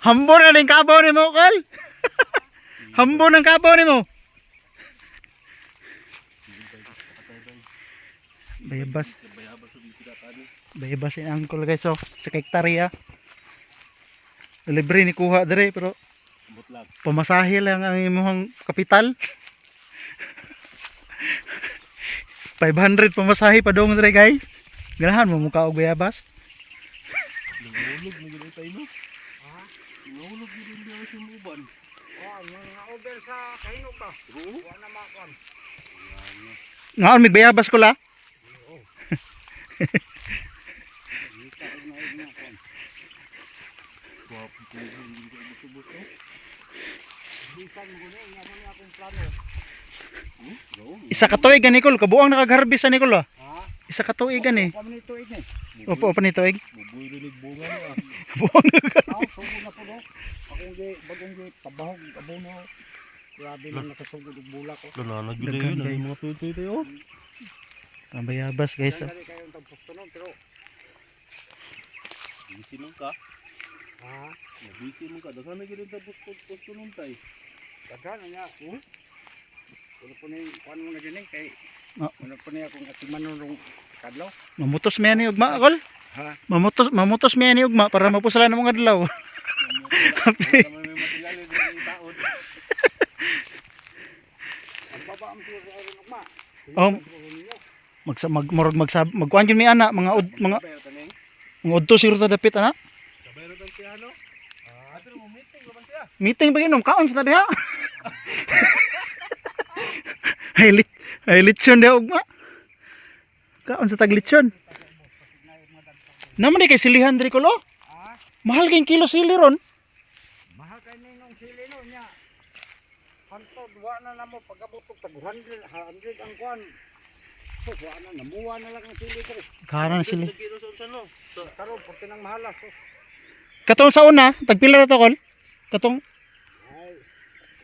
Hambon na ning kabaw ni mo, Kol. Hambon ang kabaw ni mo. Bayabas. Bayabas yung angkol guys, so sa hektarya. Libre ni kuha dire pero pamasahe lang ang imong kapital. 500 pamasahe pa dong dire guys. Ganahan mo mukha og bayabas. Nahulog na gano'n tayo, no? Ha? Nahulog na gano'n tayo sa uban. Oh, mga over sa kahinog ba? Oo. Wala makon. Ngaon mig bayabas ko la. Oo. Wapo ko hindi ko buto-buto. Bisan mo gani, nga man akong plano. Isa ka tuig ni Kol, kabuang nakag-harvest ni Kol. Ha? Isa ka tuig ni. Pamanito ini. Opo pa ni tuig. Buboy rin bunga no ah. Buang. Ako sugo na po do. Akong bagong pabahog abono. Grabe lang nakasugod og bulak ko. Lananag yun Dagan, yun. guys. Ang mga tutoy tayo. Ang bayabas guys. Dali kayo ang tagpustunon pero Busy man ka. ha? Busy man ka. Dagan na gano'n tapos posto nun tayo. Daghan na niya. Kuno po ni kuan mo na gani kay Ah. kuno po ni akong atimanon rong kadlaw. Mamutos mi ani ugma Kol. Ha? Mamutos mi ani ugma para mapusalan ang mga adlaw. May material yung taon. Ang baba ang tuwa sa ron ugma. Magkuan gyud mi ana mga Kabayro taning. mga udto siro ta dapit ana. Kabayro tang piano. Ato mo meeting laban siya. Meeting ba ginom kaon sa diha? Ay litsyon daw ugma. Kaon sa taglitsyon. Naman di kay silihan diri Kol. Ha? Mahal kay kilo sili ron. Mahal kay ninong sili no niya. Hantod wa na namo pagabutog tag 100 ang kuan. So wa na namuwa na lang ang sili tre. Karan sili. Kilo sa unsa no. Karon porte nang mahalas. So, Katong sa una, tagpila ra to Kol? Katong ay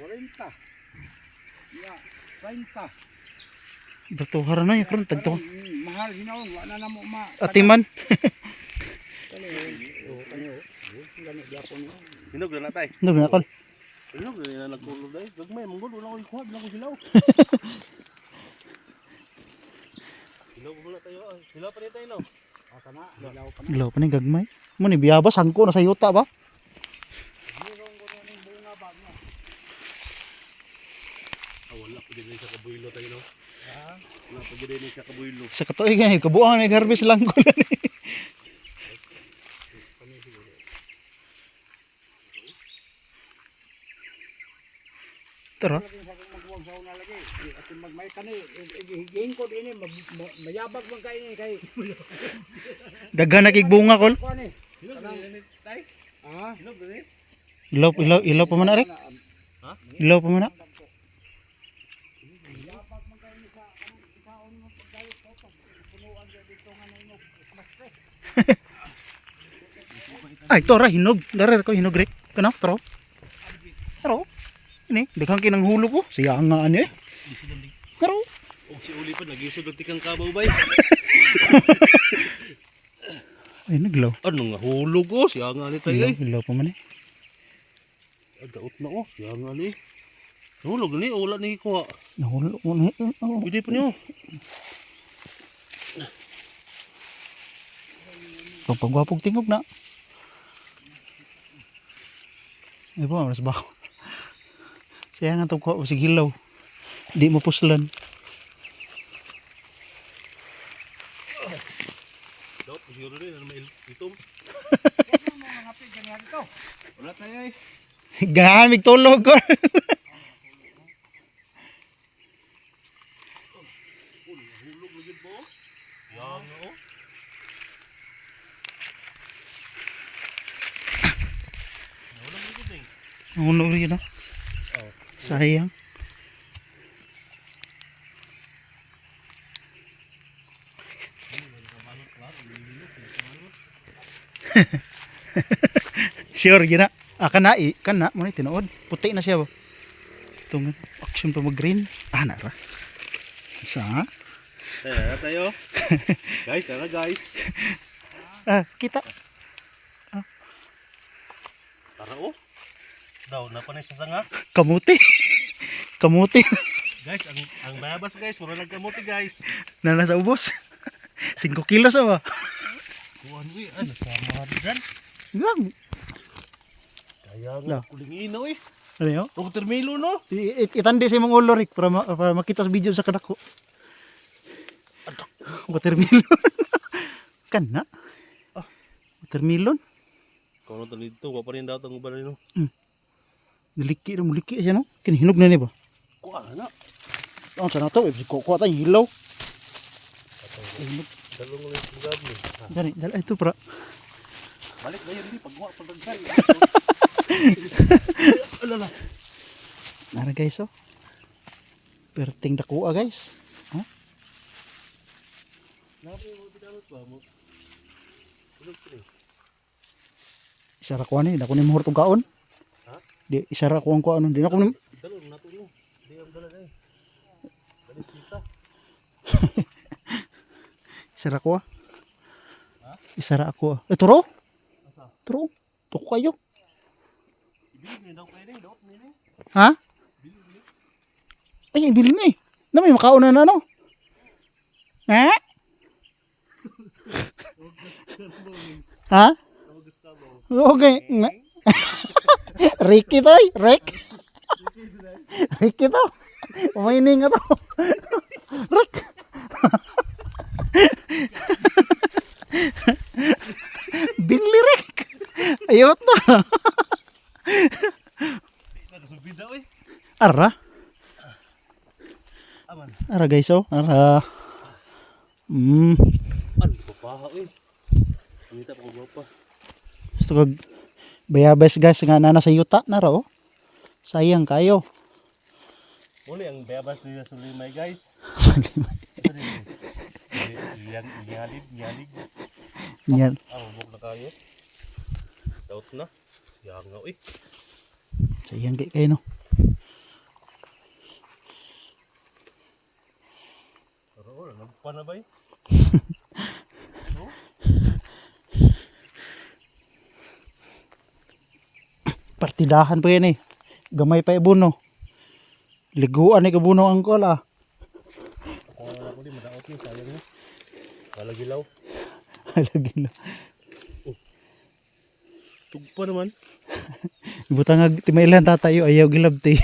40. Ya, 30. datuhar na yung karon tagto. Mahal ginaon wa na namo ma. Atiman. Kani o. Gani gyapon ni. Hinog na tay. Ndog na Kol. Hinog na nagkulo dai. Gagmay mong gulo na ko ikuha na ko silaw. Hinog muna tayo. Silaw pa rin tayo no. Asa na, hilaw pa na. Ilaw pa ni gagmay. Mo ni biyabas sangko na sa yuta ba? Hirong ko rin yung bunga ba niya. Wala pa din sa kabuylo tayo no. Ha? Wala pa din sa kabuylo. Sa katuig ni kabuang ni harvest lang ko lang. Tara. Lagi sa magwag sa una lagi. At magmay kani higing ko dinhi mayabag man kay ni kay. Daghan na kig bunga Kol. Kuan ni. Hinog na tay. Ha? Hinog na rin. Ilaw pa man na rek. Ha? Ilaw pa man na. Mayabag man kay ni sa kaon mo pagdalit ko pag punuan gyud dito nga nainog mas fresh. Ay, tora hinog. Darer ko hinog rek. Kana, tro. Tro. Ini, daghang kinang hulo ko. Siya nga ani eh. Tro. Oh, si Uli pa nagisod og tikang kabaw bay. Ay, naglaw. Ano nga hulog oh, siya nga ni tayo. Ilaw pa man eh. Daot na oh, siya nga ni. Hulog ni, wala ni kuha. Nahulo mo na eh. Oh. Pwede pa niyo. Pagwapog tingog na. Ay po, mas bako. Siya nga itong kuha, sige hilaw. Di mo puslan. Daot, siguro rin, ano may itom. Ano mo nga hapit ganyan to? Wala tayo eh. Ganahan mig tulog ko. Hulog lagi po. Yan oh. Wala mo gud eh. Ano rin na? Sayang. Sure gina. Kana kana mo ni tinuod. Puti na siya ba. Tung action pa mag green. Na ra. Sa? Tara tayo. Guys, tara guys. Kita. Oo. Daw, napanay sa sanga. Kamuti. Kamuti. Guys, ang bayabas guys, mura nagkamuti guys. Na nasa ubos. 5 kilos ba? Kuhan uy, ano sa mga dyan? Lang. Kaya No. nga, kuling inaw eh. Ano yun? Dr. Milo no? Itandi sa imong ulo, Rick, para makita sa video sa kanako. Watermelon. Kana? Watermelon? Kung ano to dito, waparin daw itong uban no? Niliki na muliki siya, no? Kinihinog na niya ba? Kuha na. Ang sana to, kuha tayong hilaw. Dalawang ulit yung gabi. Dali, dali, ito para. Balik na yun, di. Pagkuha, pagdagdag. Alala. Nara guys, oh. Perting dakuha guys. Oh. Nabi mo, binalot ba mo? Tulog ko rin. Isara ko ano, hindi ako ni mahurot og kaon. Ha? Di, isara ko ang kaon. Di na ako ni... Dalawang natulong. Di ang dala na eh. Balik kita. Isara ko ah. Ha? Isara ako ah. Turo? Asa? Turo? Tuko kayo. Bilig niya daw pwede. Daw pwede. Ha? Bilig. Ay, bilhin na eh. Na may makaon na no? Ha? Ha? Okay. Ricky to eh. Rick. Ricky to. Umining nga to. Rick. Binli Rick. Ayot na. Nagasubi daw eh. Ara. Aman. Ara guys oh. Ara. Ano pa paha eh. Kumita pa ko pa. Gusto ko bayabas guys nga na nasa yuta na raw. Sayang kayo. Muli ang bayabas nila sulimay guys. Nyalig. Yan. Buk na kayo. Daot na. Yangaw eh. Sayang kayo no. Pero nagpa na ba eh? Partidahan pa yan eh. Gamay pa ibuno. Liguan ni kabuno ang kola. Kung wala ko din, madaot yun, sayang na. Malagilaw. Lagi na. Tugpa naman. Butang ag timailan tatayo ayaw gilabti.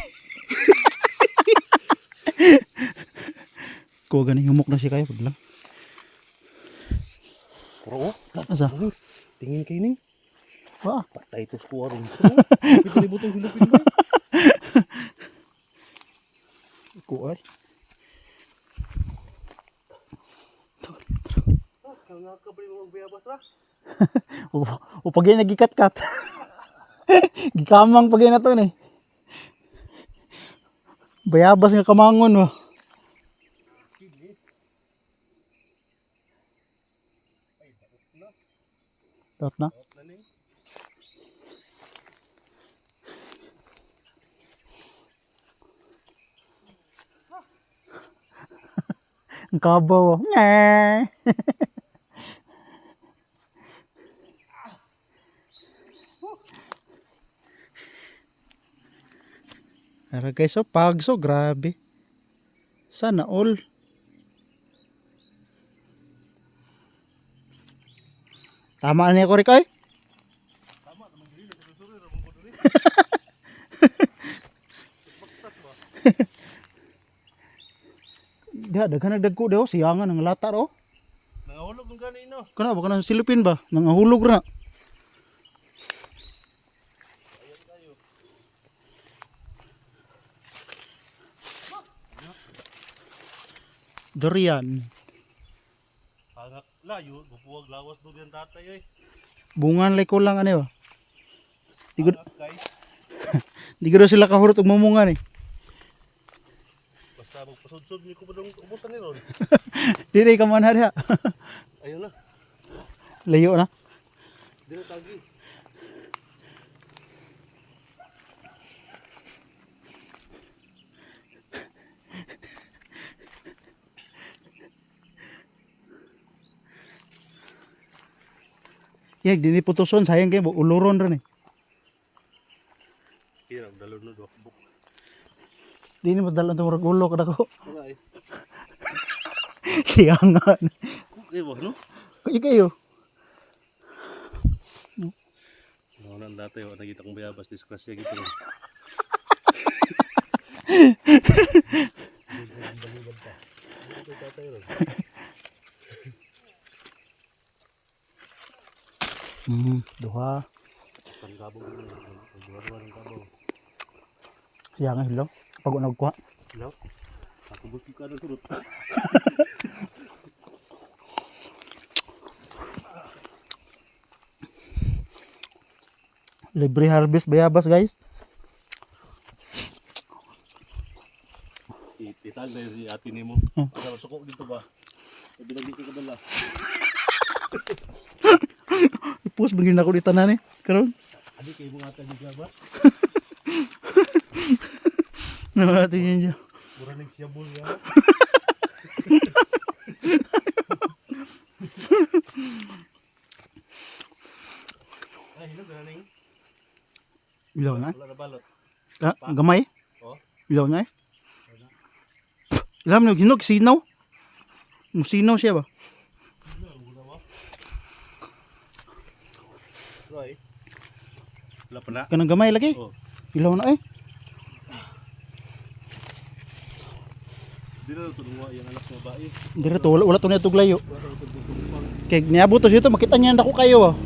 Kuha ganing humok na siya kayo pag lang. Pero Asa? tingin kayo ni. Ah, Patay ito skuha rin. Kita ni butong hilupin ba? kuha ay. Kaya nga ka ba yung magbayabas ra? O pag yun nagikat-kat. Gikamang pag yun na to eh. Bayabas nga kamangon oh. Daot na. Ang kabaw oh. Nyeh. Ara guys, oh, pagso, grabe. Sana all. Tama na ako rin kay? Tama naman dili sa suri ramon ko diri. Daghan nagdagko daw, siyangan ang lata ro. Nangahulog ng ganino. Kana ba kana silupin ba? Nangahulog na. Durian. Hangak layo, bupuwag lawas do diyan tatay eh. Bungan lay ko lang ano ba? Hangak guys. Di ko daw sila kahurot og mamungan eh. Basta magpasudsod ni ko pa dong umutan ni ron. Di ka man ha. Ayun na. Layo na. Dili tagi. Yag dini putuson sayang kay uluron ron eh. Kira dalon no do. Di ni madala itong murag ulo kada ko. Wala eh. Siyangan. Okay ba no? Kuya kayo. Naman dati wala nakita kong bayabas disgrasya gitu. Duha. Panggabog yun. Duwa-duwa ng kabaw. Siyangan hilaw. Pag nagkuha. Hello? Ako buti ka ng surut. Libre harvest bayabas guys. Itag na yun si ate ni mo. Ada masukok dito ba? Sabi lagi ka kadala. Ipus begini ako di tanan eh. Karon. Adi kayo mga ate di ba? Natin yun dyan. Mura nagsiyabol ya. Ay, hilog na ning. Ilaw na. Wala na balot. Ah, gamay. Oh. Ilaw na eh. Ilam na hinog sinaw. Musinaw siya ba? Roy. Wala pa na. Kanang gamay lagi. Oh. Ilaw na eh. Di na tunwa yung anak ng babae. Dire to wala to na tuglayo. Wala na tutugpang. Kay niabot to dito makita niya nako kayo ah.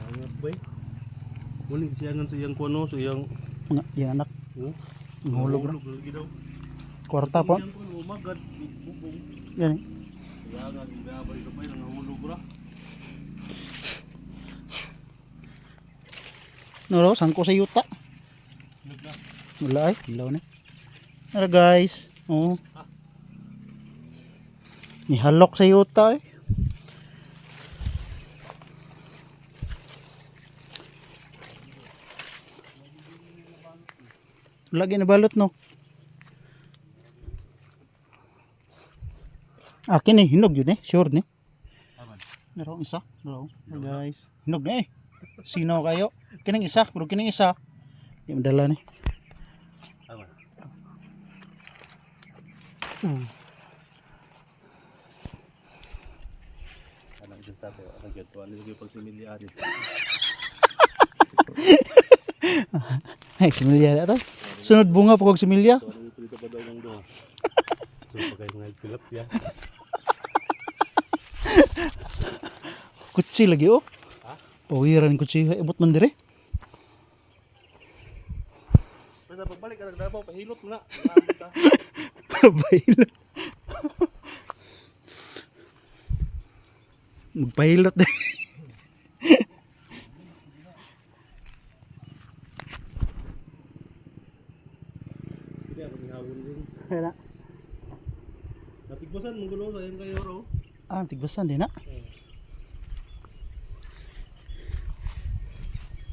Angat bay. Muni siyangan sa iyang kuno, sa iyang Nga, yung anak. oh. Mahulog na. lagi daw. Kwarta po. Iyang kuno magad bubong. Yan eh. Kaya nga gabay ka pa nangahulog ra. Noro, sangko sa yuta. Hilog na. Wala ay, ilaw na. Nara guys. Oh. Nihalok sa yuta eh. Lagi na balot no. Akin eh, hinog yun eh. Sure ni. Aman. Naro isa. Naro. Guys. Hinog na eh. Sino kayo? Kining isa. Pero kining isa. Di madala ni. Aman. Anak dyan tatay, anak dyan. Tuwan nila yung pagsimilya rin. Ay, similya na to. Sunod bunga pag similya. Tuwan nila dito pa daw ng doha. So pagay mga tilapia. Kutsi lagi oh. Ha? Pawiran kutsi. Ibot man dire. Basta pagbalik ka nagdabaw, pahilot mo na. Bailot. Magpahilot din. Hindi ako nihawin din. Kaya Natigbasan, munggulo sa yung kayo raw. ah, tigbasan din na.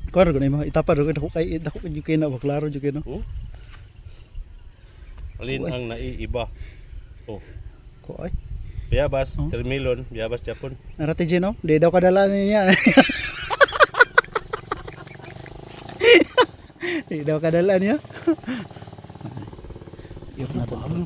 Karo ko na yung mga itapa ro ko kay kay na baklaro jud kay no. Oh? Alin ang naiiba? Oh. Ko ay. Biyabas, Oh. termilon, biyabas Japon. Narate no? Di daw kadala niya. Di daw kadala niya. Iyo na to. Ano,